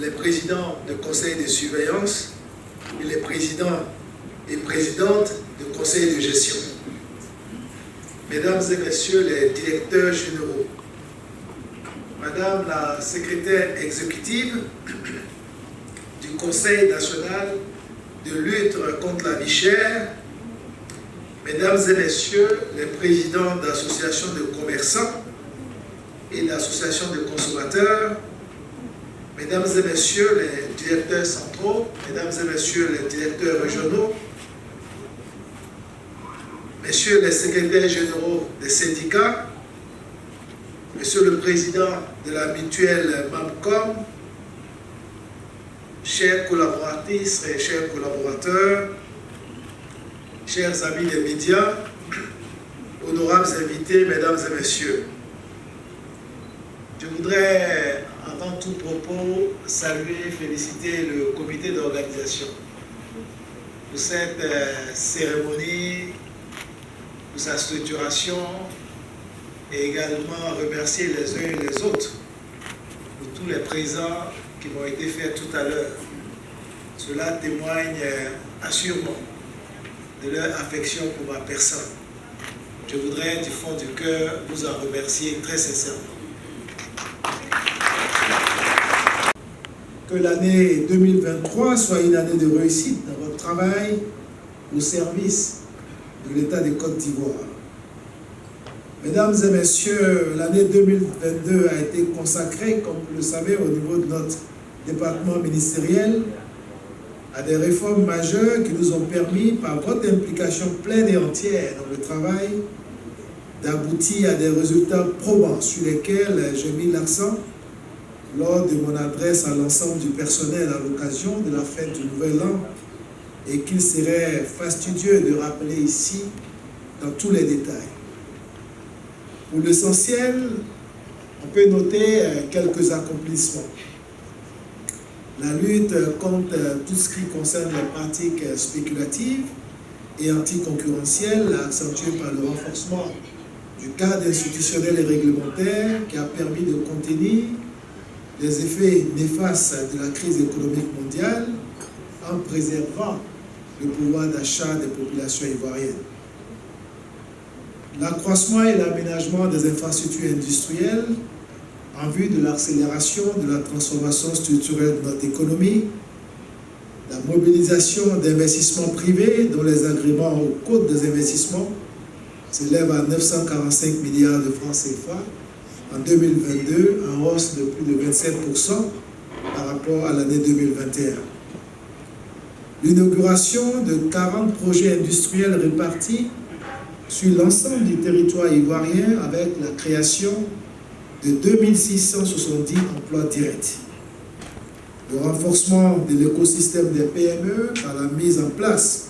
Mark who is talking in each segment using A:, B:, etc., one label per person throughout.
A: les présidents de conseil de surveillance et les présidents et présidentes de conseil de gestion, mesdames et messieurs les directeurs généraux, madame la secrétaire exécutive du Conseil national de lutte contre la vie chère, mesdames et messieurs les présidents d'associations de commerçants et d'associations de consommateurs, mesdames et messieurs les directeurs centraux, mesdames et messieurs les directeurs régionaux, messieurs les secrétaires généraux des syndicats, monsieur le président de la mutuelle MAMCOM, chères collaboratrices et chers collaborateurs, chers amis des médias, honorables invités, mesdames et messieurs, je voudrais, avant tout propos, saluer et féliciter le comité d'organisation pour cette cérémonie, pour sa structuration, et également remercier les uns et les autres pour tous les présents qui m'ont été faits tout à l'heure. Cela témoigne assurément de leur affection pour ma personne. Je voudrais du fond du cœur vous en remercier très sincèrement. Que l'année 2023 soit une année de réussite dans votre travail au service de l'État de Côte d'Ivoire. Mesdames et messieurs, l'année 2022 a été consacrée, comme vous le savez, au niveau de notre département ministériel, à des réformes majeures qui nous ont permis, par votre implication pleine et entière dans le travail, d'aboutir à des résultats probants sur lesquels j'ai mis l'accent lors de mon adresse à l'ensemble du personnel à l'occasion de la fête du Nouvel An et qu'il serait fastidieux de rappeler ici dans tous les détails. Pour l'essentiel, on peut noter quelques accomplissements. La lutte contre tout ce qui concerne les pratiques spéculatives et anticoncurrentielles, accentuée par le renforcement du cadre institutionnel et réglementaire qui a permis de contenir les effets néfastes de la crise économique mondiale en préservant le pouvoir d'achat des populations ivoiriennes. L'accroissement et l'aménagement des infrastructures industrielles en vue de l'accélération de la transformation structurelle de notre économie, la mobilisation d'investissements privés dont les agréments au code des investissements s'élèvent à 945 milliards de francs CFA en 2022, en hausse de plus de 27% par rapport à l'année 2021. L'inauguration de 40 projets industriels répartis sur l'ensemble du territoire ivoirien avec la création de 2670 emplois directs. Le renforcement de l'écosystème des PME par la mise en place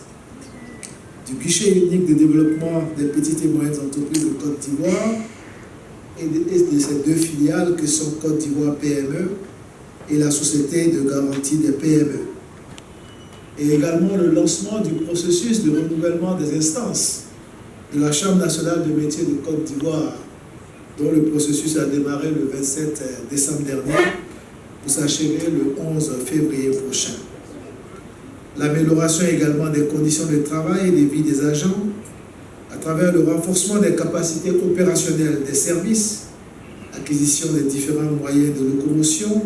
A: du guichet unique de développement des petites et moyennes entreprises de Côte d'Ivoire et de ces deux filiales que sont Côte d'Ivoire PME et la Société de garantie des PME. Et également le lancement du processus de renouvellement des instances de la Chambre nationale de métiers de Côte d'Ivoire, dont le processus a démarré le 27 décembre dernier pour s'achever le 11 février prochain. L'amélioration également des conditions de travail et de vie des agents à travers le renforcement des capacités opérationnelles des services, acquisition des différents moyens de locomotion,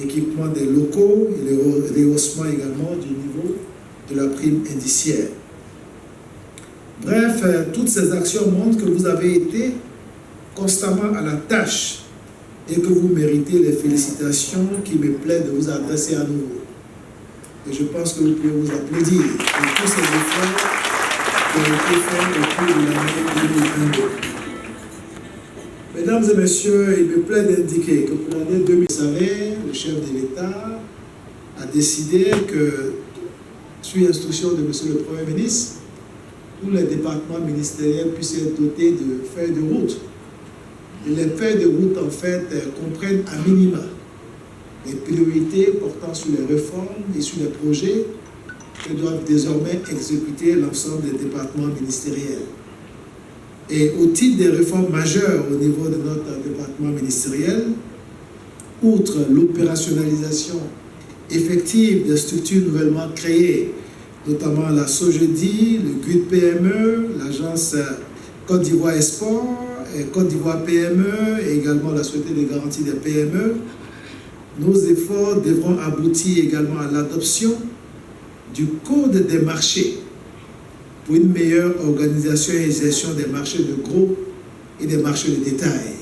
A: équipement des locaux et le rehaussement également du niveau de la prime indiciaire. Bref, toutes ces actions montrent que vous avez été constamment à la tâche et que vous méritez les félicitations qui me plaît de vous adresser à nouveau. Et je pense que vous pouvez vous applaudir pour tous ces efforts qui ont été faits au cours de l'année 2022. Mesdames et messieurs, il me plaît d'indiquer que pour l'année 2000, vous savez, le chef de l'État a décidé que, sur instruction de Monsieur le Premier ministre, tous les départements ministériels puissent être dotés de feuilles de route. Et les feuilles de route, en fait, comprennent à minima les priorités portant sur les réformes et sur les projets que doivent désormais exécuter l'ensemble des départements ministériels. Et au titre des réformes majeures au niveau de notre département ministériel, outre l'opérationnalisation effective des structures nouvellement créées, notamment la SOGEDI, le GUD PME, l'agence Côte d'Ivoire Export, et Côte d'Ivoire PME et également la Société de garantie des PME, nos efforts devront aboutir également à l'adoption du Code des marchés pour une meilleure organisation et gestion des marchés de gros et des marchés de détail.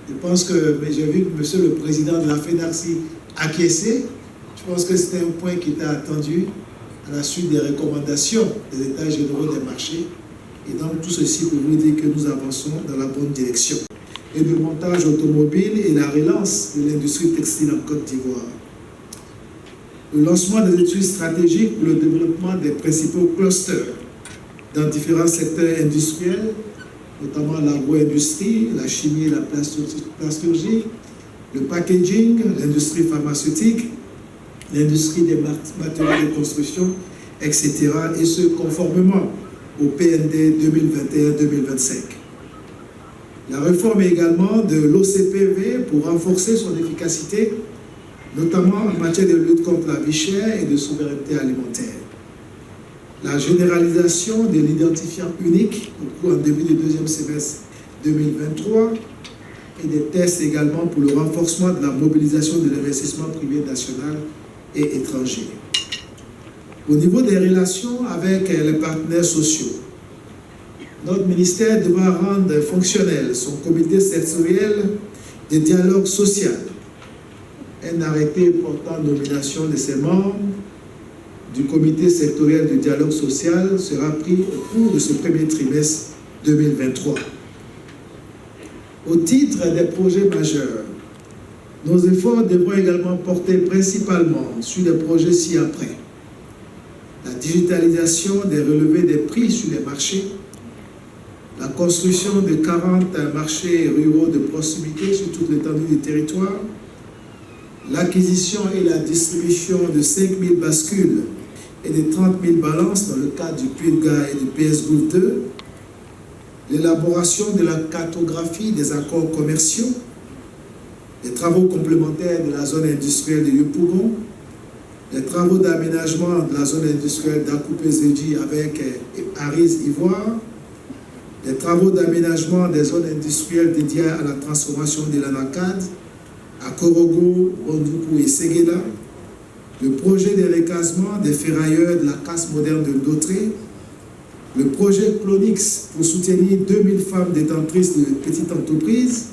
A: Je pense que, mais j'ai vu que Monsieur le Président de la FENACSI acquiescé. Je pense que c'était un point qui était attendu à la suite des recommandations des États généraux des marchés. Et donc tout ceci pour vous dire que nous avançons dans la bonne direction. Et le montage automobile et la relance de l'industrie textile en Côte d'Ivoire. Le lancement des études stratégiques pour le développement des principaux clusters dans différents secteurs industriels, notamment l'agro-industrie, la chimie et la plasturgie, le packaging, l'industrie pharmaceutique, l'industrie des matériaux de construction, etc. Et ce, conformément au PND 2021-2025. La réforme également de l'OCPV pour renforcer son efficacité, notamment en matière de lutte contre la vie chère et de souveraineté alimentaire. La généralisation de l'identifiant unique en début du deuxième semestre 2023 et des tests également pour le renforcement de la mobilisation de l'investissement privé national et étranger. Au niveau des relations avec les partenaires sociaux, notre ministère devra rendre fonctionnel son comité sectoriel de dialogue social. Un arrêté portant nomination de ses membres du comité sectoriel de dialogue social sera pris au cours de ce premier trimestre 2023. Au titre des projets majeurs, nos efforts devront également porter principalement sur les projets ci-après. La digitalisation des relevés des prix sur les marchés, la construction de 40 marchés ruraux de proximité sur toute l'étendue du territoire, l'acquisition et la distribution de 5000 bascules et de 30 000 balances dans le cadre du PULGA et du PS Group 2, l'élaboration de la cartographie des accords commerciaux, les travaux complémentaires de la zone industrielle de Yopougon, les travaux d'aménagement de la zone industrielle d'Akoupé-Zedji avec Aris Ivoire, les travaux d'aménagement des zones industrielles dédiées à la transformation de l'anacade, à Korogo, Bondoukou et Séguéla, le projet de recasement des ferrailleurs de la casse moderne de Dotré, le projet Clonix pour soutenir 2000 femmes détentrices de petites entreprises,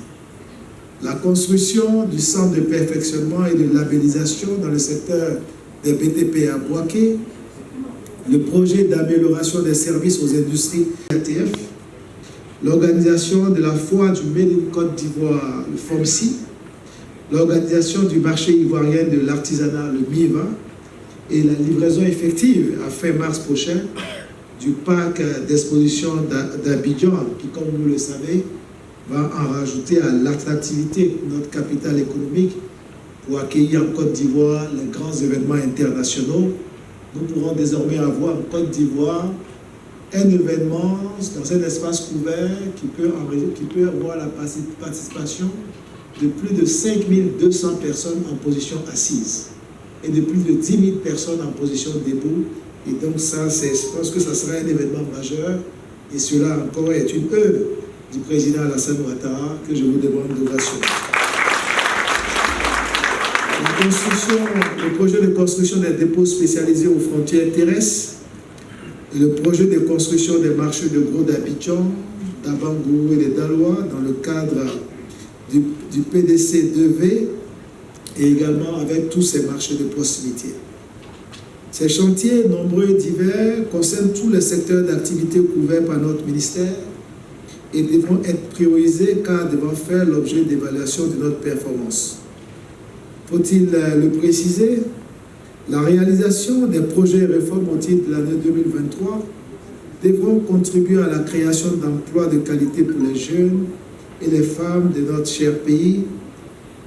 A: la construction du centre de perfectionnement et de labellisation dans le secteur des BTP à Boaké, le projet d'amélioration des services aux industries ATF, l'organisation de la foire du Made in Côte d'Ivoire, le FOMCI, l'organisation du marché ivoirien de l'artisanat, le MIVA, et la livraison effective à fin mars prochain du parc d'exposition d'Abidjan, qui, comme vous le savez, va en rajouter à l'attractivité de notre capitale économique pour accueillir en Côte d'Ivoire les grands événements internationaux. Nous pourrons désormais avoir en Côte d'Ivoire un événement dans un espace couvert qui peut avoir la participation de plus de 5200 personnes en position assise et de plus de 10 000 personnes en position debout. Et donc ça, je pense que ça sera un événement majeur et cela encore est une œuvre du président Alassane Ouattara que je vous demande d'ovation. Le projet de construction des dépôts spécialisés aux frontières terrestres et le projet de construction des marchés de gros d'Abidjan, d'Abangou et de Daloa dans le cadre du PDC 2V et également avec tous ces marchés de proximité. Ces chantiers, nombreux et divers, concernent tous les secteurs d'activité couverts par notre ministère et devront être priorisés car devront faire l'objet d'évaluation de notre performance. Faut-il le préciser? La réalisation des projets et réformes au titre de l'année 2023 devront contribuer à la création d'emplois de qualité pour les jeunes et les femmes de notre cher pays,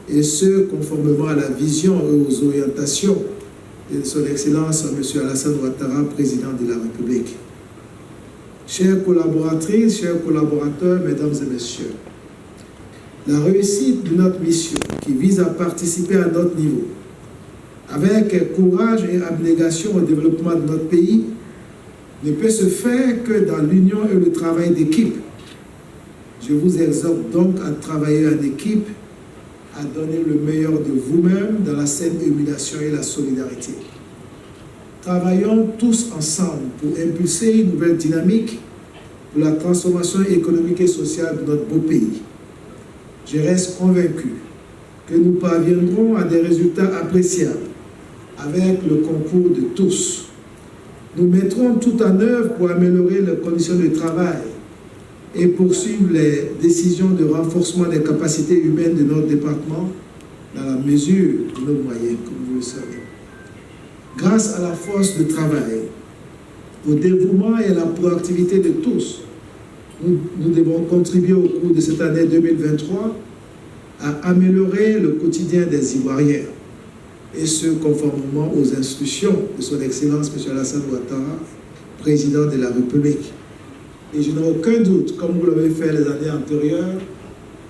A: et ce, conformément à la vision et aux orientations de son Excellence M. Alassane Ouattara, Président de la République. Chères collaboratrices, chers collaborateurs, mesdames et messieurs, La réussite de notre mission, qui vise à participer à notre niveau, avec courage et abnégation au développement de notre pays, ne peut se faire que dans l'union et le travail d'équipe. Je vous exhorte donc à travailler en équipe, à donner le meilleur de vous-même dans la saine émulation et la solidarité. Travaillons tous ensemble pour impulser une nouvelle dynamique pour la transformation économique et sociale de notre beau pays. Je reste convaincu que nous parviendrons à des résultats appréciables avec le concours de tous. Nous mettrons tout en œuvre pour améliorer les conditions de travail et poursuivre les décisions de renforcement des capacités humaines de notre département dans la mesure de nos moyens, comme vous le savez. Grâce à la force de travail, au dévouement et à la proactivité de tous, nous devons contribuer au cours de cette année 2023 à améliorer le quotidien des Ivoiriens, et ce, conformément aux instructions de son Excellence M. Alassane Ouattara, président de la République. Et je n'ai aucun doute, comme vous l'avez fait les années antérieures,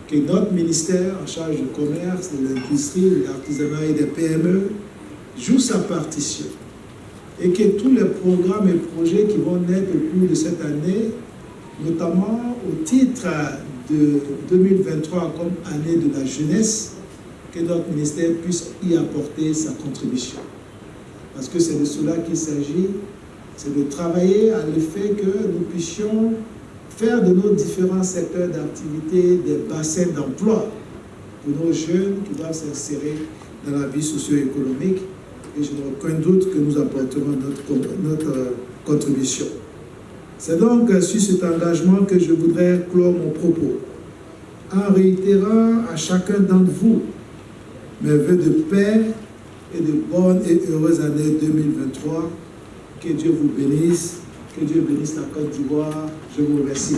A: que notre ministère en charge du commerce, de l'industrie, de l'artisanat et des PME joue sa partition. Et que tous les programmes et projets qui vont naître au cours de cette année, notamment au titre de 2023 comme année de la jeunesse, que notre ministère puisse y apporter sa contribution. Parce que c'est de cela qu'il s'agit, c'est de travailler à l'effet que nous puissions faire de nos différents secteurs d'activité des bassins d'emploi pour nos jeunes qui doivent s'insérer dans la vie socio-économique. Et je n'ai aucun doute que nous apporterons notre contribution. C'est donc sur cet engagement que je voudrais clore mon propos, en réitérant à chacun d'entre vous mes vœux de paix et de bonnes et heureuses années 2023. Que Dieu vous bénisse, que Dieu bénisse la Côte d'Ivoire. Je vous remercie.